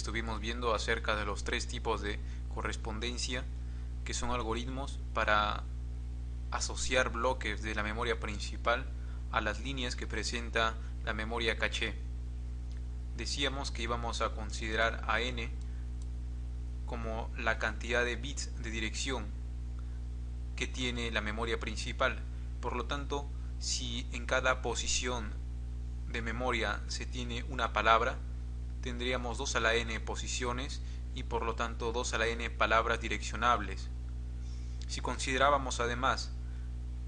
estuvimos viendo acerca de los tres tipos de correspondencia, que son algoritmos para asociar bloques de la memoria principal a las líneas que presenta la memoria caché. Decíamos que íbamos a considerar a n como la cantidad de bits de dirección que tiene la memoria principal. Por lo tanto, si en cada posición de memoria se tiene una palabra, tendríamos 2 a la n posiciones y por lo tanto 2 a la n palabras direccionables. Si considerábamos además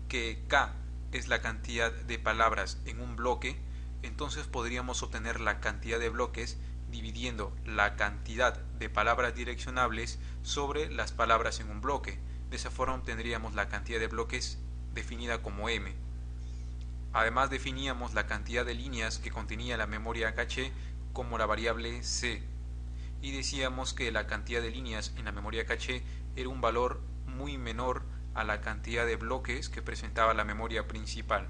que k es la cantidad de palabras en un bloque, entonces podríamos obtener la cantidad de bloques dividiendo la cantidad de palabras direccionables sobre las palabras en un bloque. De esa forma obtendríamos la cantidad de bloques definida como m. Además definíamos la cantidad de líneas que contenía la memoria caché como la variable c. Y decíamos que la cantidad de líneas en la memoria caché era un valor muy menor a la cantidad de bloques que presentaba la memoria principal.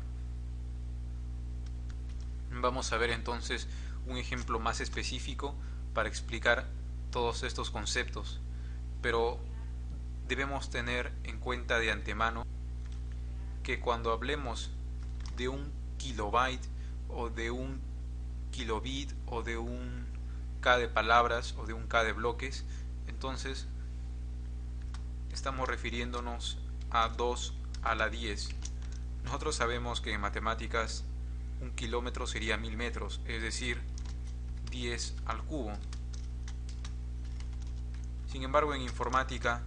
Vamos a ver entonces un ejemplo más específico para explicar todos estos conceptos, pero debemos tener en cuenta de antemano que cuando hablemos de un kilobyte o de un kilobit o de un k de palabras o de un k de bloques, entonces estamos refiriéndonos a 2 a la 10. Nosotros sabemos que en matemáticas un kilómetro sería 1000 metros, es decir, 10 al cubo. Sin embargo, en informática,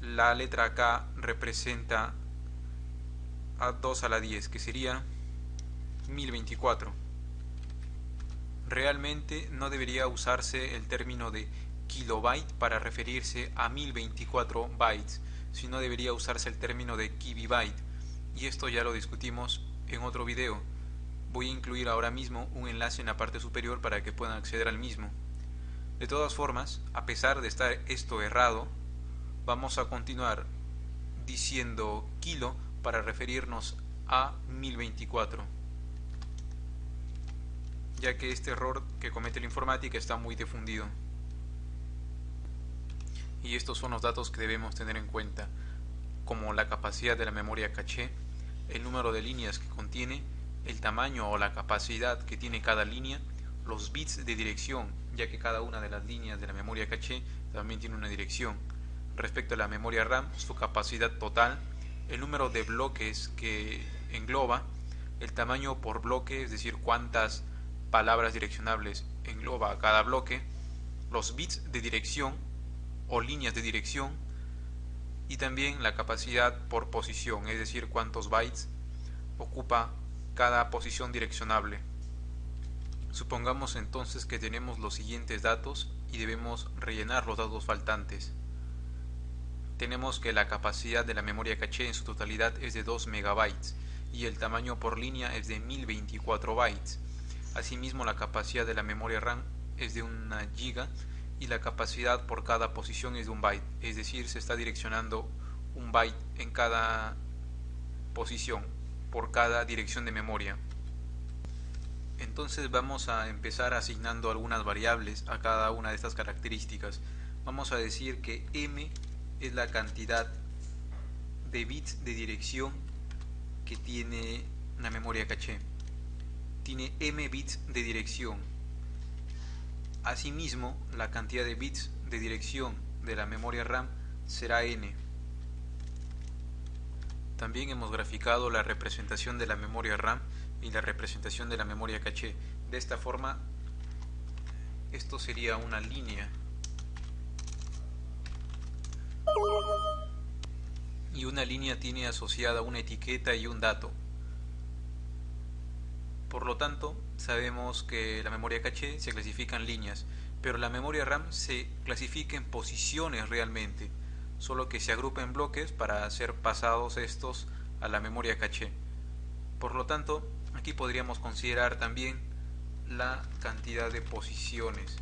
la letra K representa a 2 a la 10, que sería 1024. Realmente no debería usarse el término de kilobyte para referirse a 1024 bytes, sino debería usarse el término de kibibyte, y esto ya lo discutimos en otro video. Voy a incluir ahora mismo un enlace en la parte superior para que puedan acceder al mismo. De todas formas, a pesar de estar esto errado, vamos a continuar diciendo kilo para referirnos a 1024, ya que este error que comete la informática está muy difundido. Y estos son los datos que debemos tener en cuenta, como la capacidad de la memoria caché, el número de líneas que contiene, el tamaño o la capacidad que tiene cada línea, los bits de dirección, ya que cada una de las líneas de la memoria caché también tiene una dirección. Respecto a la memoria RAM, su capacidad total, el número de bloques que engloba, el tamaño por bloque, es decir, cuántas palabras direccionables engloba cada bloque, los bits de dirección o líneas de dirección, y también la capacidad por posición, es decir, cuántos bytes ocupa cada posición direccionable. Supongamos entonces que tenemos los siguientes datos y debemos rellenar los datos faltantes. Tenemos que la capacidad de la memoria caché en su totalidad es de 2 megabytes y el tamaño por línea es de 1024 bytes. Asimismo, la capacidad de la memoria RAM es de 1 giga y la capacidad por cada posición es de 1 byte, es decir, se está direccionando 1 byte en cada posición por cada dirección de memoria. Entonces vamos a empezar asignando algunas variables a cada una de estas características. Vamos a decir que m es la cantidad de bits de dirección que tiene una memoria caché. Tiene m bits de dirección. Asimismo, la cantidad de bits de dirección de la memoria RAM será n. También hemos graficado la representación de la memoria RAM y la representación de la memoria caché. De esta forma, esto sería una línea. Y una línea tiene asociada una etiqueta y un dato. Por lo tanto, sabemos que la memoria caché se clasifica en líneas, pero la memoria RAM se clasifica en posiciones realmente, solo que se agrupa en bloques para ser pasados estos a la memoria caché. Por lo tanto, aquí podríamos considerar también la cantidad de posiciones,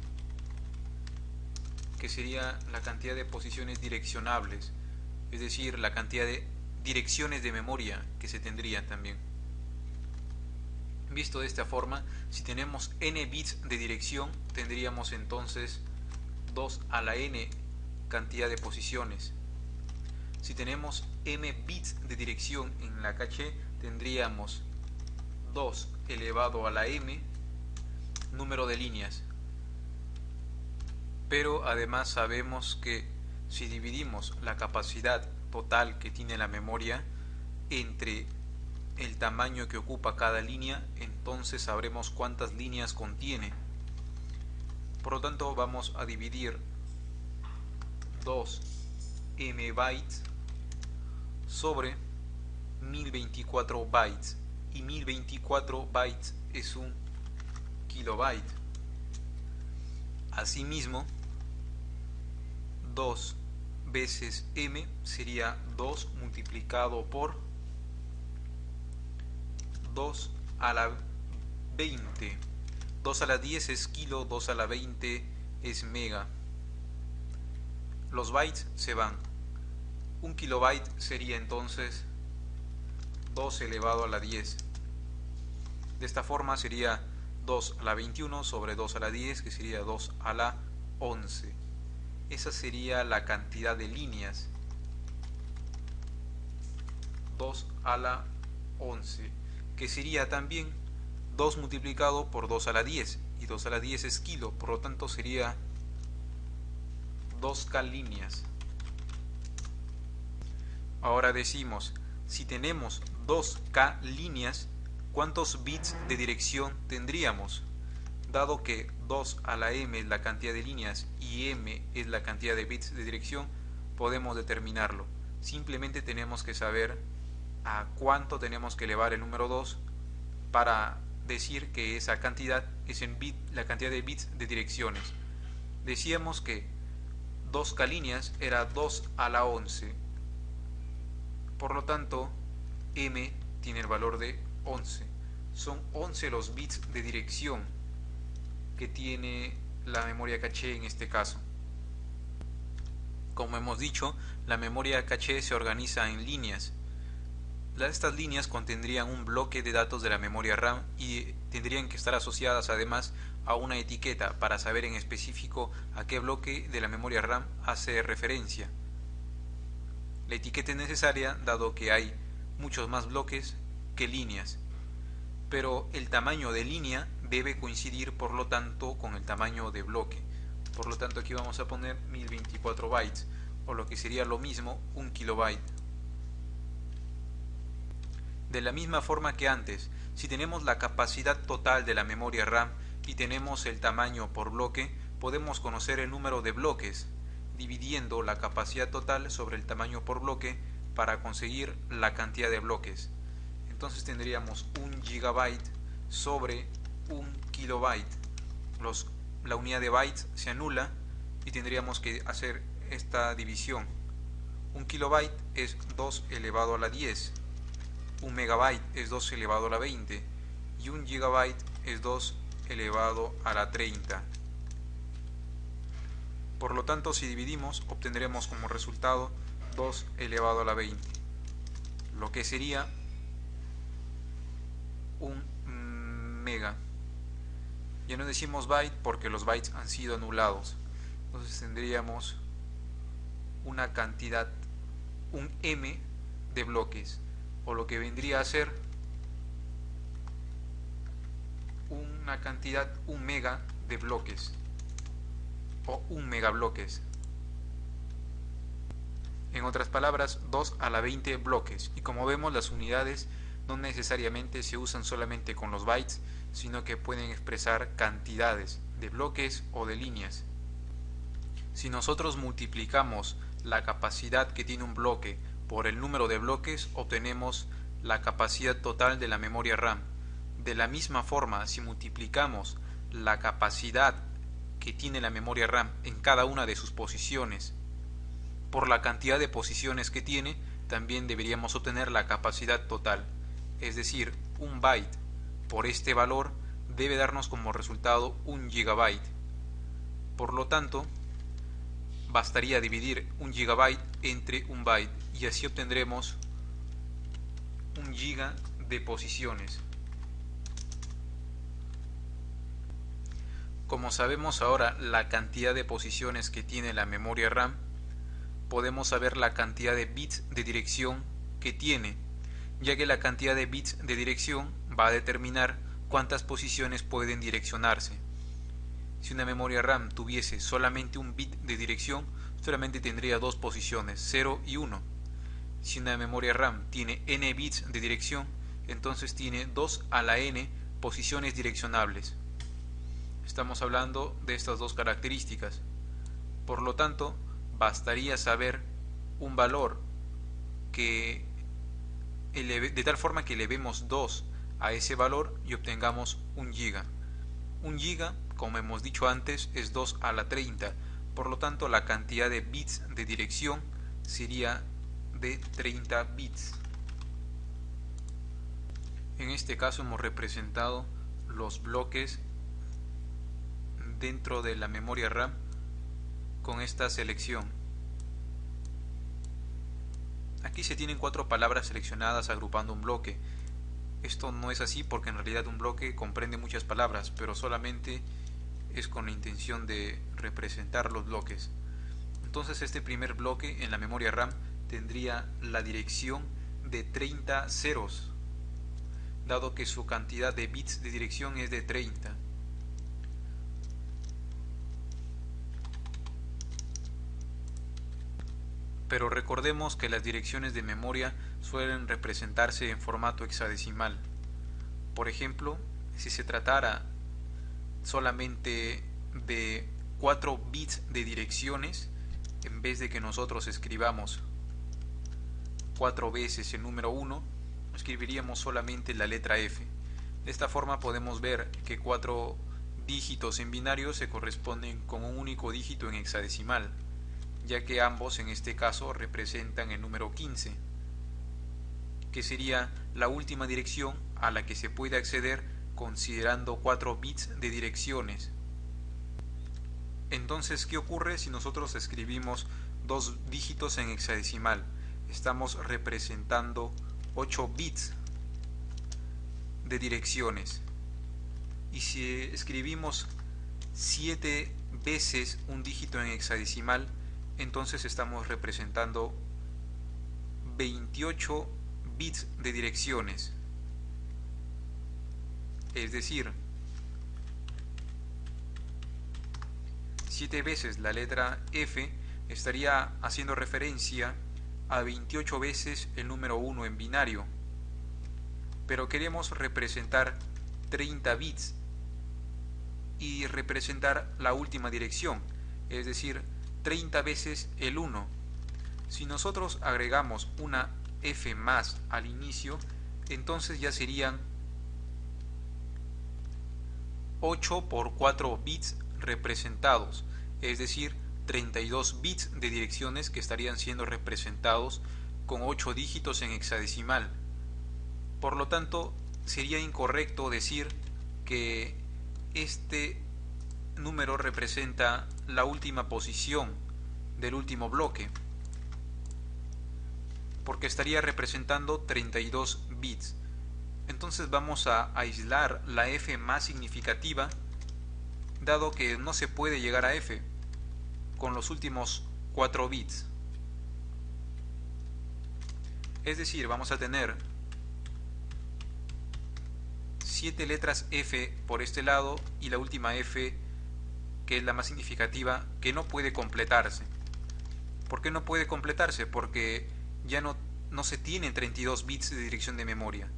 que sería la cantidad de posiciones direccionables, es decir, la cantidad de direcciones de memoria que se tendrían también. Visto de esta forma, si tenemos n bits de dirección, tendríamos entonces 2 a la n cantidad de posiciones. Si tenemos m bits de dirección en la caché, tendríamos 2 elevado a la m número de líneas. Pero además sabemos que si dividimos la capacidad total que tiene la memoria entre el tamaño que ocupa cada línea, entonces sabremos cuántas líneas contiene. Por lo tanto, vamos a dividir 2 MB sobre 1024 bytes, y 1024 bytes es un kilobyte. Asimismo, 2 veces m sería 2 multiplicado por 2 a la 20. 2 a la 10 es kilo, 2 a la 20 es mega. Los bytes se van. Un kilobyte sería entonces 2 elevado a la 10. De esta forma sería 2 a la 21 sobre 2 a la 10, que sería 2 a la 11. Esa sería la cantidad de líneas. 2 a la 11, que sería también 2 multiplicado por 2 a la 10, y 2 a la 10 es kilo, por lo tanto sería 2k líneas. Ahora decimos, si tenemos 2k líneas, ¿cuántos bits de dirección tendríamos? Dado que 2 a la m es la cantidad de líneas y m es la cantidad de bits de dirección, podemos determinarlo. Simplemente tenemos que saber a cuánto tenemos que elevar el número 2 para decir que esa cantidad es en la cantidad de bits de direcciones. Decíamos que 2k líneas era 2 a la 11. Por lo tanto, m tiene el valor de 11. Son 11 los bits de dirección que tiene la memoria caché en este caso. Como hemos dicho, la memoria caché se organiza en líneas. Estas líneas contendrían un bloque de datos de la memoria RAM y tendrían que estar asociadas además a una etiqueta para saber en específico a qué bloque de la memoria RAM hace referencia. La etiqueta es necesaria dado que hay muchos más bloques que líneas, pero el tamaño de línea debe coincidir por lo tanto con el tamaño de bloque. Por lo tanto aquí vamos a poner 1024 bytes, o lo que sería lo mismo, un kilobyte. De la misma forma que antes, si tenemos la capacidad total de la memoria RAM y tenemos el tamaño por bloque, podemos conocer el número de bloques, dividiendo la capacidad total sobre el tamaño por bloque para conseguir la cantidad de bloques. Entonces tendríamos un gigabyte sobre un kilobyte. La unidad de bytes se anula y tendríamos que hacer esta división. Un kilobyte es 2 elevado a la 10. Un megabyte es 2 elevado a la 20. Y un gigabyte es 2 elevado a la 30. Por lo tanto, si dividimos, obtendremos como resultado 2 elevado a la 20, lo que sería un mega. Ya no decimos byte porque los bytes han sido anulados. Entonces tendríamos una cantidad, un m de bloques, o lo que vendría a ser una cantidad, un mega de bloques, o un megabloques. En otras palabras, 2 a la 20 bloques. Y como vemos, las unidades no necesariamente se usan solamente con los bytes, sino que pueden expresar cantidades de bloques o de líneas. Si nosotros multiplicamos la capacidad que tiene un bloque por el número de bloques, obtenemos la capacidad total de la memoria RAM. De la misma forma, si multiplicamos la capacidad que tiene la memoria RAM en cada una de sus posiciones por la cantidad de posiciones que tiene, también deberíamos obtener la capacidad total. Es decir, un byte por este valor debe darnos como resultado un gigabyte. Por lo tanto, bastaría dividir un gigabyte entre un byte y así obtendremos un giga de posiciones. Como sabemos ahora la cantidad de posiciones que tiene la memoria RAM, podemos saber la cantidad de bits de dirección que tiene, ya que la cantidad de bits de dirección va a determinar cuántas posiciones pueden direccionarse. Si una memoria RAM tuviese solamente un bit de dirección, solamente tendría dos posiciones, 0 y 1. Si una memoria RAM tiene n bits de dirección, entonces tiene 2 a la n posiciones direccionables. Estamos hablando de estas dos características. Por lo tanto, bastaría saber un valor que de tal forma que elevemos 2 a ese valor y obtengamos 1 giga. 1 giga, como hemos dicho antes, es 2 a la 30. Por lo tanto, la cantidad de bits de dirección sería de 30 bits. En este caso hemos representado los bloques dentro de la memoria RAM con esta selección. Aquí se tienen 4 palabras seleccionadas agrupando un bloque. Esto no es así porque en realidad un bloque comprende muchas palabras, pero solamente es con la intención de representar los bloques. Entonces este primer bloque en la memoria RAM tendría la dirección de 30 ceros, dado que su cantidad de bits de dirección es de 30. Pero recordemos que las direcciones de memoria suelen representarse en formato hexadecimal. Por ejemplo, si se tratara solamente de 4 bits de direcciones, en vez de que nosotros escribamos 4 veces el número 1, escribiríamos solamente la letra F. De esta forma podemos ver que 4 dígitos en binario se corresponden con un único dígito en hexadecimal, ya que ambos en este caso representan el número 15, que sería la última dirección a la que se puede acceder considerando 4 bits de direcciones. Entonces, ¿qué ocurre si nosotros escribimos 2 dígitos en hexadecimal? Estamos representando 8 bits de direcciones. Y si escribimos 7 veces un dígito en hexadecimal, entonces estamos representando 28 bits de direcciones. Es decir, 7 veces la letra F estaría haciendo referencia a 28 veces el número 1 en binario. Pero queremos representar 30 bits y representar la última dirección, es decir, 30 veces el 1. Si nosotros agregamos una F más al inicio, entonces ya serían 8 por 4 bits representados, es decir, 32 bits de direcciones que estarían siendo representados con 8 dígitos en hexadecimal. Por lo tanto, sería incorrecto decir que este número representa la última posición del último bloque, porque estaría representando 32 bits. Entonces vamos a aislar la F más significativa, dado que no se puede llegar a F con los últimos 4 bits. Es decir, vamos a tener 7 letras F por este lado y la última F, que es la más significativa, que no puede completarse. ¿Por qué no puede completarse? Porque ya no se tienen 32 bits de dirección de memoria,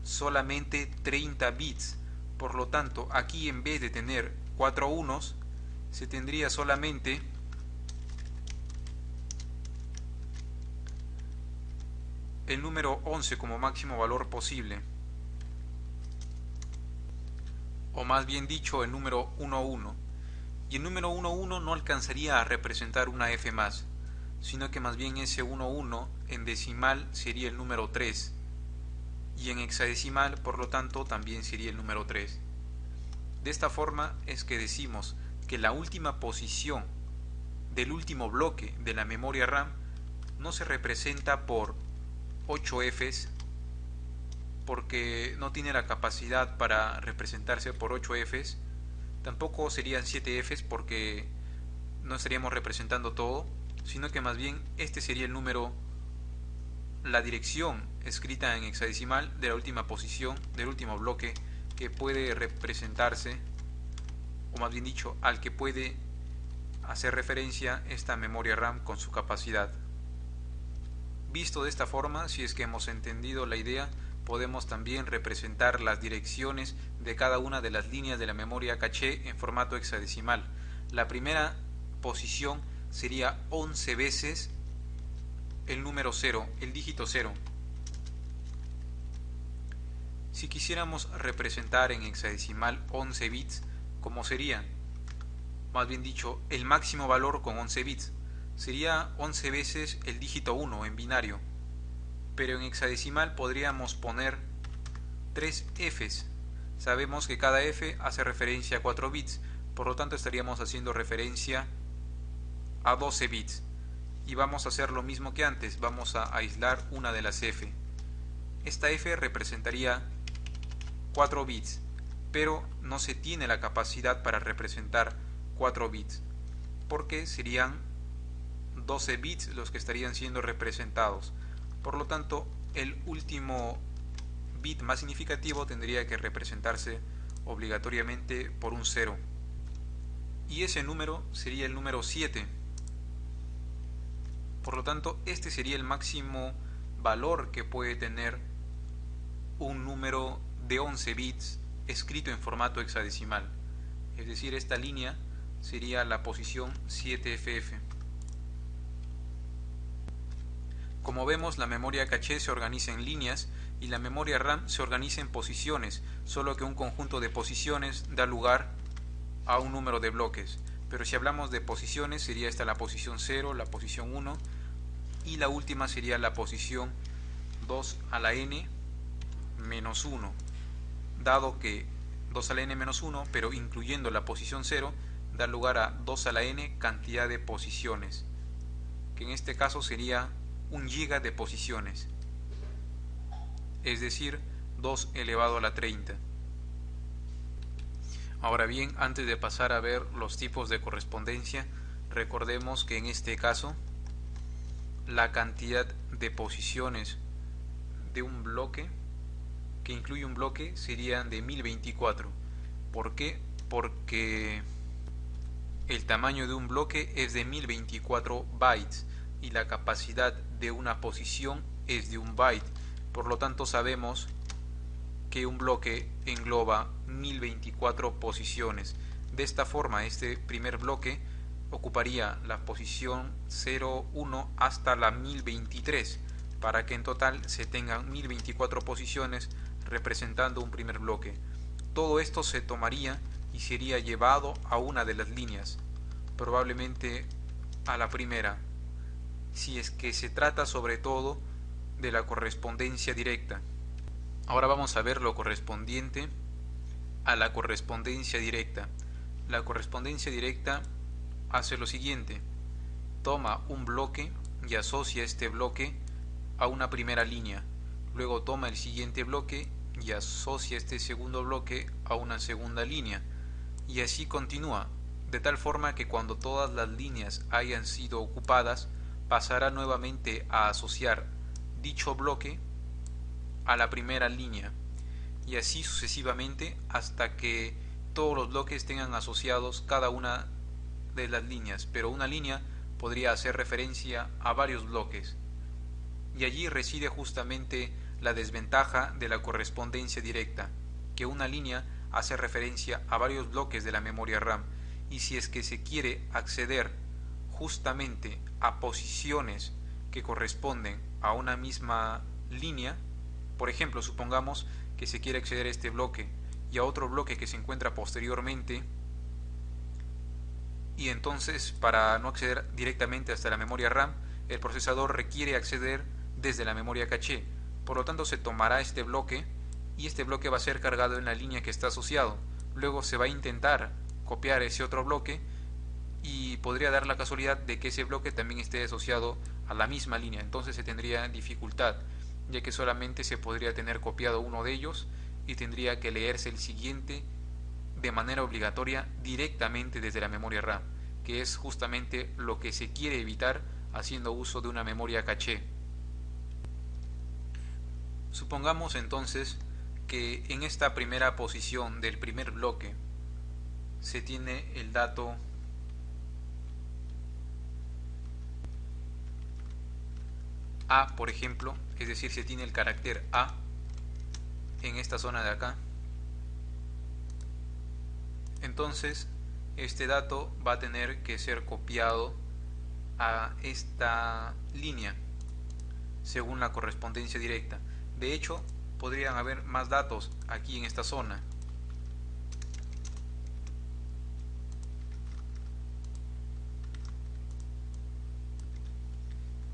solamente 30 bits. Por lo tanto, aquí en vez de tener 4 unos, se tendría solamente el número 11 como máximo valor posible, o más bien dicho, el número 11. Y el número 11 no alcanzaría a representar una F más, sino que más bien ese 11 en decimal sería el número 3, y en hexadecimal, por lo tanto, también sería el número 3. De esta forma es que decimos que la última posición del último bloque de la memoria RAM no se representa por 8 Fs, porque no tiene la capacidad para representarse por 8 Fs, Tampoco serían 7 Fs porque no estaríamos representando todo, sino que más bien este sería el número, la dirección escrita en hexadecimal de la última posición, del último bloque que puede representarse, o más bien dicho, al que puede hacer referencia esta memoria RAM con su capacidad. Visto de esta forma, si es que hemos entendido la idea, podemos también representar las direcciones de cada una de las líneas de la memoria caché en formato hexadecimal. La primera posición sería 11 veces el número 0, el dígito 0. Si quisiéramos representar en hexadecimal 11 bits, ¿cómo sería? Más bien dicho, el máximo valor con 11 bits sería 11 veces el dígito 1 en binario, pero en hexadecimal podríamos poner 3 Fs. Sabemos que cada F hace referencia a 4 bits, por lo tanto estaríamos haciendo referencia a 12 bits. Y vamos a hacer lo mismo que antes, vamos a aislar una de las F. Esta F representaría 4 bits, pero no se tiene la capacidad para representar 4 bits, porque serían 12 bits los que estarían siendo representados. Por lo tanto, el último bit más significativo tendría que representarse obligatoriamente por un 0. Y ese número sería el número 7. Por lo tanto, este sería el máximo valor que puede tener un número de 11 bits escrito en formato hexadecimal. Es decir, esta línea sería la posición 7FF. Como vemos, la memoria caché se organiza en líneas y la memoria RAM se organiza en posiciones, solo que un conjunto de posiciones da lugar a un número de bloques. Pero si hablamos de posiciones, sería esta la posición 0, la posición 1 y la última sería la posición 2 a la n menos 1. Dado que 2 a la n menos 1, pero incluyendo la posición 0, da lugar a 2 a la n cantidad de posiciones, que en este caso sería 1 giga de posiciones, es decir, 2 elevado a la 30. Ahora bien, antes de pasar a ver los tipos de correspondencia, recordemos que en este caso la cantidad de posiciones de un bloque que incluye un bloque serían de 1024. ¿Por qué? Porque el tamaño de un bloque es de 1024 bytes y la capacidad de una posición es de 1 byte. Por lo tanto, sabemos que un bloque engloba 1024 posiciones. De esta forma, este primer bloque ocuparía la posición 0, 1 hasta la 1023, para que en total se tengan 1024 posiciones representando un primer bloque. Todo esto se tomaría y sería llevado a una de las líneas, probablemente a la primera, si es que se trata sobre todo de la correspondencia directa. Ahora vamos a ver lo correspondiente a la correspondencia directa. La correspondencia directa hace lo siguiente: toma un bloque y asocia este bloque a una primera línea, luego toma el siguiente bloque y asocia este segundo bloque a una segunda línea, y así continúa, de tal forma que cuando todas las líneas hayan sido ocupadas, pasará nuevamente a asociar dicho bloque a la primera línea, y así sucesivamente hasta que todos los bloques tengan asociados cada una de las líneas, pero una línea podría hacer referencia a varios bloques, y allí reside justamente la desventaja de la correspondencia directa, que una línea hace referencia a varios bloques de la memoria RAM, y si es que se quiere acceder justamente a posiciones que corresponden a una misma línea, por ejemplo, supongamos que se quiere acceder a este bloque y a otro bloque que se encuentra posteriormente, y entonces para no acceder directamente hasta la memoria RAM, el procesador requiere acceder desde la memoria caché. Por lo tanto, se tomará este bloque y este bloque va a ser cargado en la línea que está asociado. Luego se va a intentar copiar ese otro bloque y podría dar la casualidad de que ese bloque también esté asociado a la misma línea. Entonces se tendría dificultad, ya que solamente se podría tener copiado uno de ellos y tendría que leerse el siguiente de manera obligatoria directamente desde la memoria RAM, que es justamente lo que se quiere evitar haciendo uso de una memoria caché. Supongamos entonces que en esta primera posición del primer bloque se tiene el dato A, por ejemplo, es decir, se tiene el carácter A en esta zona de acá. Entonces este dato va a tener que ser copiado a esta línea según la correspondencia directa. De hecho, podrían haber más datos aquí en esta zona.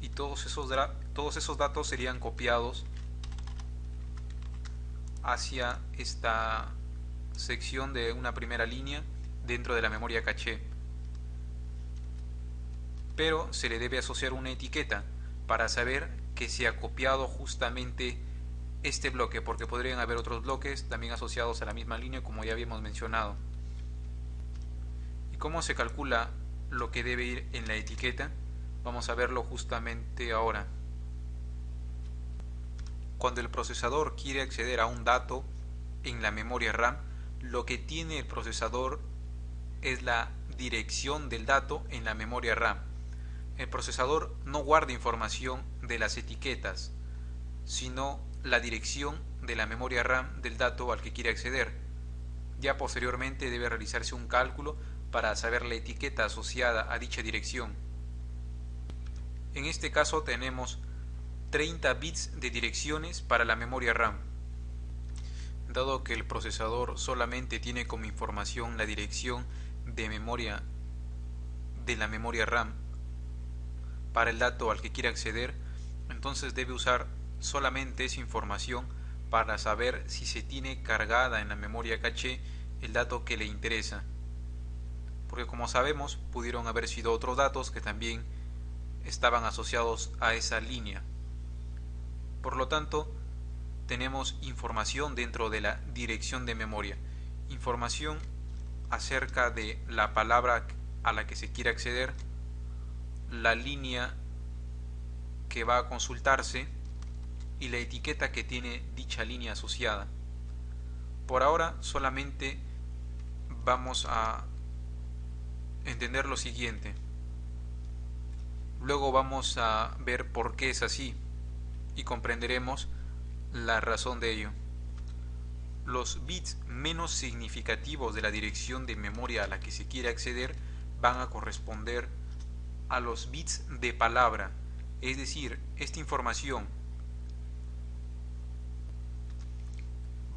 Y todos esos datos serían copiados hacia esta sección de una primera línea dentro de la memoria caché. Pero se le debe asociar una etiqueta para saber que se ha copiado justamente este bloque, porque podrían haber otros bloques también asociados a la misma línea, como ya habíamos mencionado. ¿Y cómo se calcula lo que debe ir en la etiqueta? Vamos a verlo justamente ahora. Cuando el procesador quiere acceder a un dato en la memoria RAM, lo que tiene el procesador es la dirección del dato en la memoria RAM. El procesador no guarda información de las etiquetas, sino la dirección de la memoria RAM del dato al que quiere acceder. Ya posteriormente debe realizarse un cálculo para saber la etiqueta asociada a dicha dirección. En este caso tenemos 30 bits de direcciones para la memoria RAM. Dado que el procesador solamente tiene como información la dirección de memoria de la memoria RAM para el dato al que quiere acceder, entonces debe usar solamente esa información para saber si se tiene cargada en la memoria caché el dato que le interesa. Porque como sabemos, pudieron haber sido otros datos que también estaban asociados a esa línea. Por lo tanto, tenemos información dentro de la dirección de memoria, información acerca de la palabra a la que se quiere acceder, la línea que va a consultarse y la etiqueta que tiene dicha línea asociada. Por ahora solamente vamos a entender lo siguiente. Luego vamos a ver por qué es así y comprenderemos la razón de ello. Los bits menos significativos de la dirección de memoria a la que se quiere acceder van a corresponder a los bits de palabra, es decir, esta información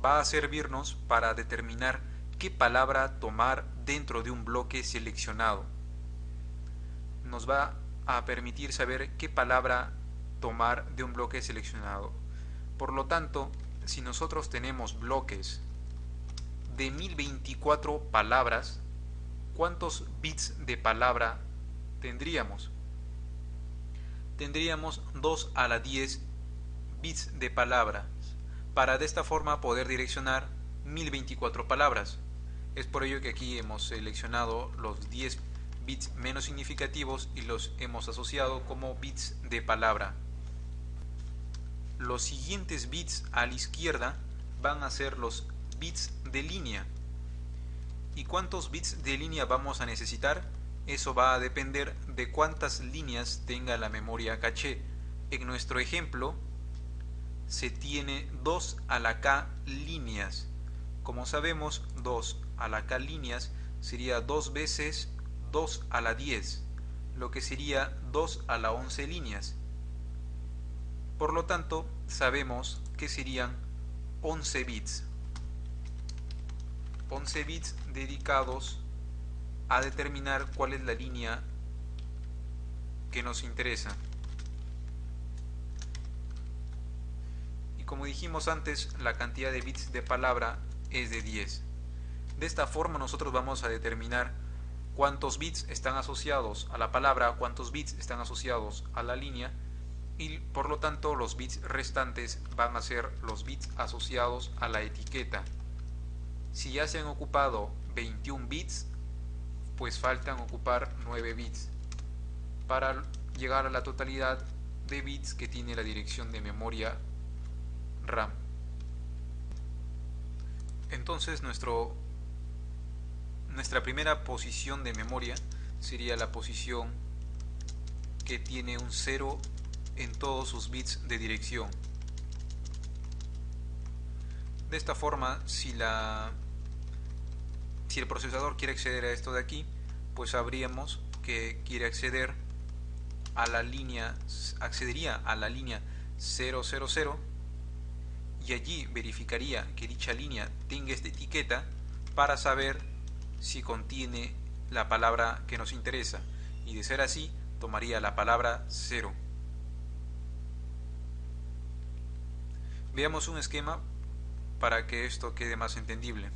va a servirnos para determinar qué palabra tomar dentro de un bloque seleccionado. Nos va a permitir saber qué palabra tomar de un bloque seleccionado. Por lo tanto, si nosotros tenemos bloques de 1024 palabras, ¿cuántos bits de palabra tendríamos? Tendríamos 2 a la 10 bits de palabra para de esta forma poder direccionar 1024 palabras. Es por ello que aquí hemos seleccionado los 10 bits menos significativos y los hemos asociado como bits de palabra. Los siguientes bits a la izquierda van a ser los bits de línea. ¿Y cuántos bits de línea vamos a necesitar? Eso va a depender de cuántas líneas tenga la memoria caché. En nuestro ejemplo se tiene 2 a la k líneas. Como sabemos, 2 a la k líneas sería 2 veces 2 a la 10, lo que sería 2 a la 11 líneas. Por lo tanto, sabemos que serían 11 bits. 11 bits dedicados a determinar cuál es la línea que nos interesa. Y como dijimos antes, la cantidad de bits de palabra es de 10. De esta forma nosotros vamos a determinar cuántos bits están asociados a la palabra, cuántos bits están asociados a la línea, y por lo tanto los bits restantes van a ser los bits asociados a la etiqueta. Si ya se han ocupado 21 bits, pues faltan ocupar 9 bits para llegar a la totalidad de bits que tiene la dirección de memoria RAM. Entonces nuestra primera posición de memoria sería la posición que tiene un 0 en todos sus bits de dirección. De esta forma, si el procesador quiere acceder a esto de aquí, pues sabríamos que quiere acceder a la línea, accedería a la línea 000, y allí verificaría que dicha línea tenga esta etiqueta para saber si contiene la palabra que nos interesa, y de ser así tomaría la palabra 0. Veamos un esquema para que esto quede más entendible.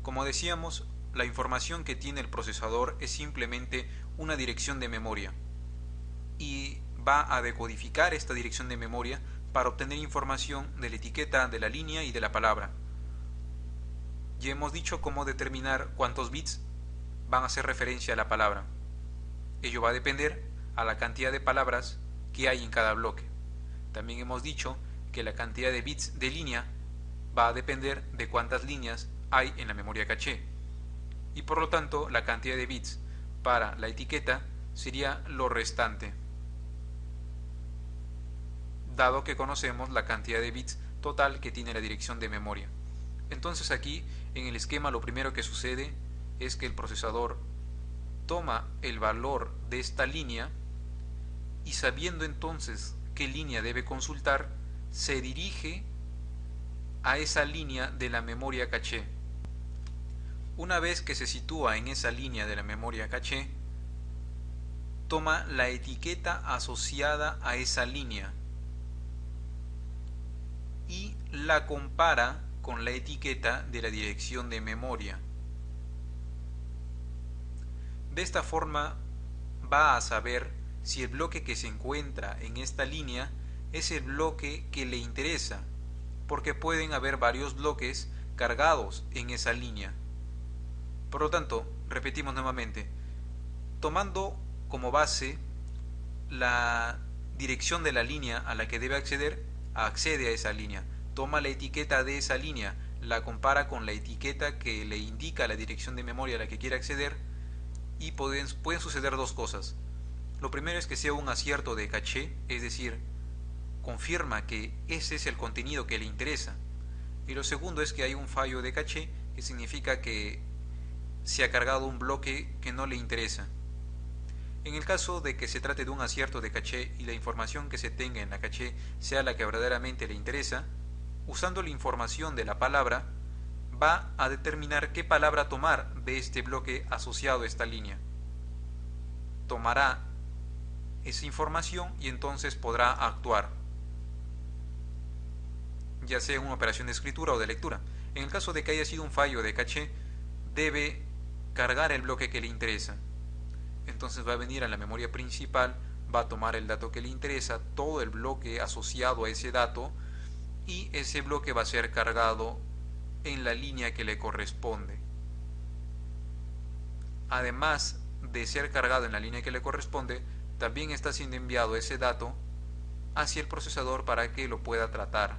Como decíamos, la información que tiene el procesador es simplemente una dirección de memoria, y va a decodificar esta dirección de memoria para obtener información de la etiqueta, de la línea y de la palabra. Ya hemos dicho cómo determinar cuántos bits van a hacer referencia a la palabra. Ello va a depender a la cantidad de palabras que hay en cada bloque. También hemos dicho que la cantidad de bits de línea va a depender de cuántas líneas hay en la memoria caché, y por lo tanto la cantidad de bits para la etiqueta sería lo restante, dado que conocemos la cantidad de bits total que tiene la dirección de memoria. Entonces aquí en el esquema lo primero que sucede es que el procesador toma el valor de esta línea, y sabiendo entonces qué línea debe consultar, se dirige a esa línea de la memoria caché. Una vez que se sitúa en esa línea de la memoria caché, toma la etiqueta asociada a esa línea y la compara con la etiqueta de la dirección de memoria. De esta forma va a saber si el bloque que se encuentra en esta línea es el bloque que le interesa, porque pueden haber varios bloques cargados en esa línea. Por lo tanto, repetimos nuevamente, tomando como base la dirección de la línea a la que debe acceder, accede a esa línea, toma la etiqueta de esa línea, la compara con la etiqueta que le indica la dirección de memoria a la que quiere acceder, y pueden suceder dos cosas. Lo primero es que sea un acierto de caché, es decir, confirma que ese es el contenido que le interesa, y lo segundo es que hay un fallo de caché, que significa que se ha cargado un bloque que no le interesa. En el caso de que se trate de un acierto de caché y la información que se tenga en la caché sea la que verdaderamente le interesa, usando la información de la palabra, va a determinar qué palabra tomar de este bloque asociado a esta línea. Tomará esa información y entonces podrá actuar, ya sea en una operación de escritura o de lectura. En el caso de que haya sido un fallo de caché, debe cargar el bloque que le interesa. Entonces va a venir a la memoria principal, va a tomar el dato que le interesa, todo el bloque asociado a ese dato, y ese bloque va a ser cargado en la línea que le corresponde. Además de ser cargado en la línea que le corresponde, también está siendo enviado ese dato hacia el procesador para que lo pueda tratar.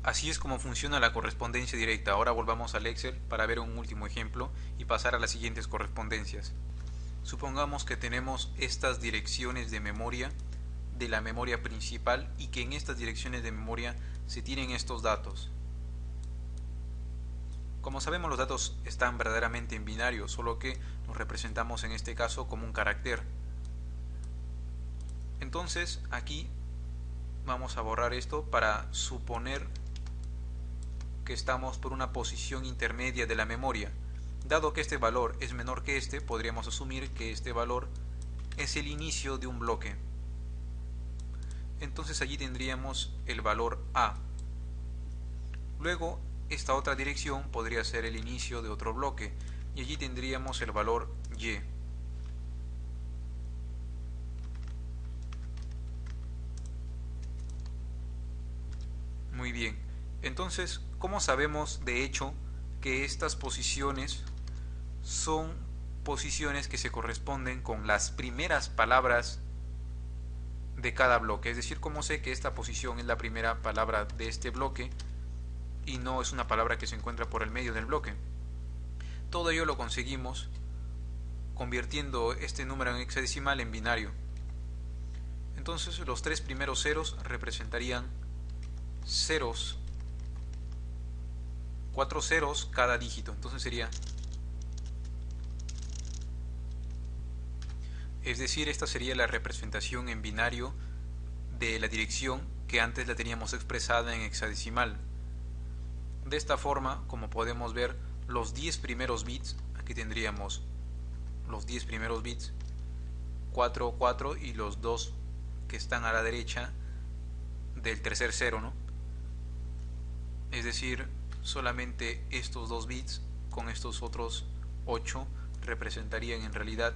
Así es como funciona la correspondencia directa. Ahora volvamos al Excel para ver un último ejemplo y pasar a las siguientes correspondencias. Supongamos que tenemos estas direcciones de memoria de la memoria principal y que en estas direcciones de memoria se tienen estos datos. Como sabemos, los datos están verdaderamente en binario, solo que los representamos en este caso como un carácter. Entonces aquí vamos a borrar esto para suponer que estamos por una posición intermedia de la memoria. Dado que este valor es menor que este, podríamos asumir que este valor es el inicio de un bloque. Entonces allí tendríamos el valor A. Luego esta otra dirección podría ser el inicio de otro bloque, y allí tendríamos el valor Y. Muy bien. Entonces, ¿cómo sabemos de hecho que estas posiciones son posiciones que se corresponden con las primeras palabras de cada bloque? Es decir, ¿cómo sé que esta posición es la primera palabra de este bloque y no es una palabra que se encuentra por el medio del bloque? Todo ello lo conseguimos convirtiendo este número en hexadecimal en binario. Entonces los tres primeros ceros representarían ceros, 4 ceros cada dígito. Entonces sería, es decir, esta sería la representación en binario de la dirección que antes la teníamos expresada en hexadecimal. De esta forma, como podemos ver, los 10 primeros bits, aquí tendríamos los 10 primeros bits, 4, 4 y los 2 que están a la derecha del tercer cero, ¿no? Es decir, solamente estos 2 bits con estos otros 8 representarían en realidad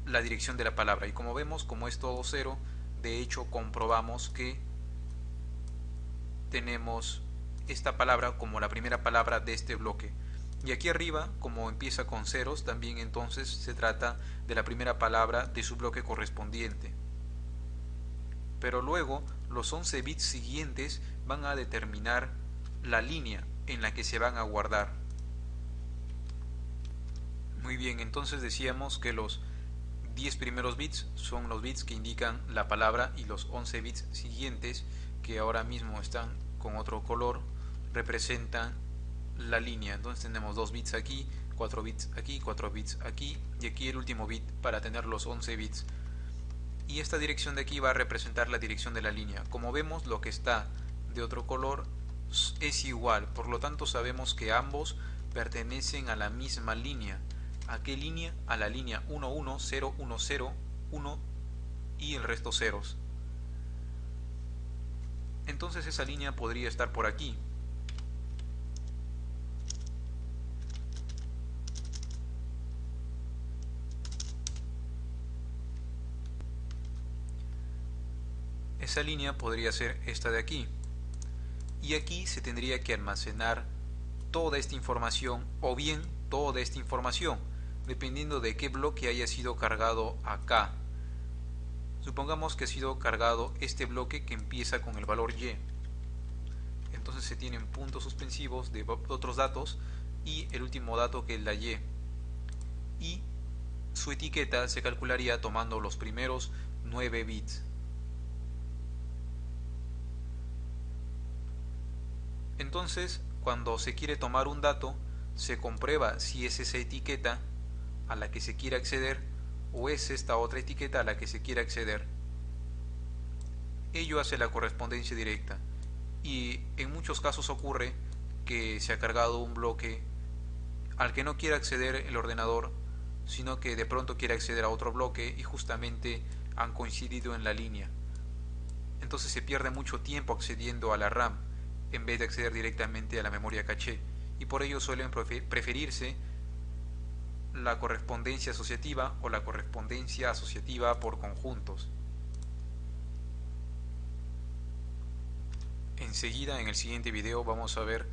la dirección de la palabra. Y como vemos, como es todo cero, de hecho comprobamos que tenemos esta palabra como la primera palabra de este bloque. Y aquí arriba, como empieza con ceros, también entonces se trata de la primera palabra de su bloque correspondiente. Pero luego los 11 bits siguientes van a determinar la línea en la que se van a guardar. Muy bien, entonces decíamos que los 10 primeros bits son los bits que indican la palabra y los 11 bits siguientes, que ahora mismo están con otro color, representan la línea. Entonces tenemos 2 bits aquí, 4 bits aquí, 4 bits aquí y aquí el último bit para tener los 11 bits. Y esta dirección de aquí va a representar la dirección de la línea. Como vemos, lo que está de otro color es igual, por lo tanto sabemos que ambos pertenecen a la misma línea. ¿A qué línea? A la línea 1, 1, 0, 1, 0, 1 y el resto ceros. Entonces esa línea podría estar por aquí. Esa línea podría ser esta de aquí. Y aquí se tendría que almacenar toda esta información o bien toda esta información, dependiendo de qué bloque haya sido cargado acá. Supongamos que ha sido cargado este bloque que empieza con el valor y. Entonces se tienen puntos suspensivos de otros datos y el último dato que es la y. Y su etiqueta se calcularía tomando los primeros 9 bits. Entonces, cuando se quiere tomar un dato, se comprueba si es esa etiqueta a la que se quiere acceder o es esta otra etiqueta a la que se quiere acceder. Ello hace la correspondencia directa y en muchos casos ocurre que se ha cargado un bloque al que no quiere acceder el ordenador, sino que de pronto quiere acceder a otro bloque y justamente han coincidido en la línea. Entonces se pierde mucho tiempo accediendo a la RAM en vez de acceder directamente a la memoria caché, y por ello suelen preferirse la correspondencia asociativa o la correspondencia asociativa por conjuntos. Enseguida, en el siguiente video, vamos a ver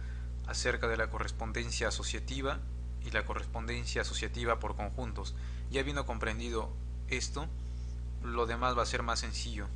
acerca de la correspondencia asociativa y la correspondencia asociativa por conjuntos. Ya habiendo comprendido esto, lo demás va a ser más sencillo.